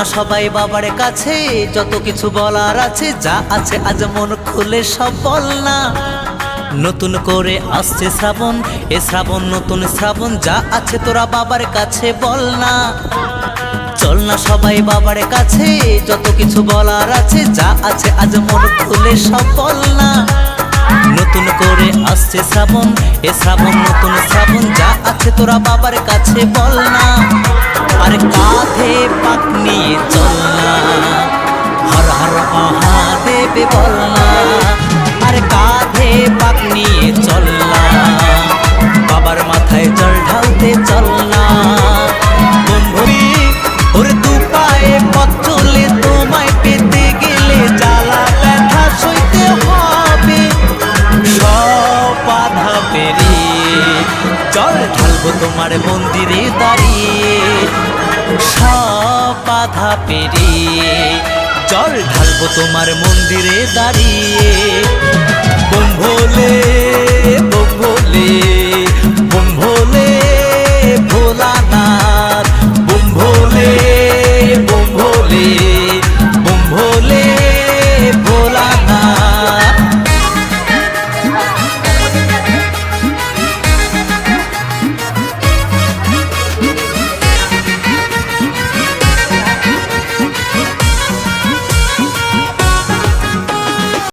না সবাই বাবার কাছে, যত কিছু বলার আছে, যা আছে আজ মন খুলে সব বল না। নতুন করে আসছে শ্রাবণ, এ শ্রাবণ নতুন শ্রাবণ, যা আছে তোরা বাবার কাছে বল না। চল না সবাই বাবার কাছে, যত কিছু বলার আছে, যা আছে আজ মন খুলে সব বল না। নতুন করে আসছে শ্রাবণ, এ শ্রাবণ নতুন শ্রাবণ, যা আছে তোরা বাবার কাছে বল না। আর কাঁধে পাক নিয়ে চল না, হর হর মহাদেব বল না। আর কাঁধে পাক নিয়ে চল না, বাবার মাথায় জল ঢালতে চল না। বন্ধুরি ওর দু পায়ে পথ চলে, তোমায় পেতে গেলে জ্বালা ব্যথা সইতে হবে। সব বাধা পেরিয়ে জল ঢালবো তোমার মন্দিরে দাঁড়িয়ে। সব বাধা পেরিয়ে জল ঢালবো তোমার মন্দিরে দাঁড়িয়ে।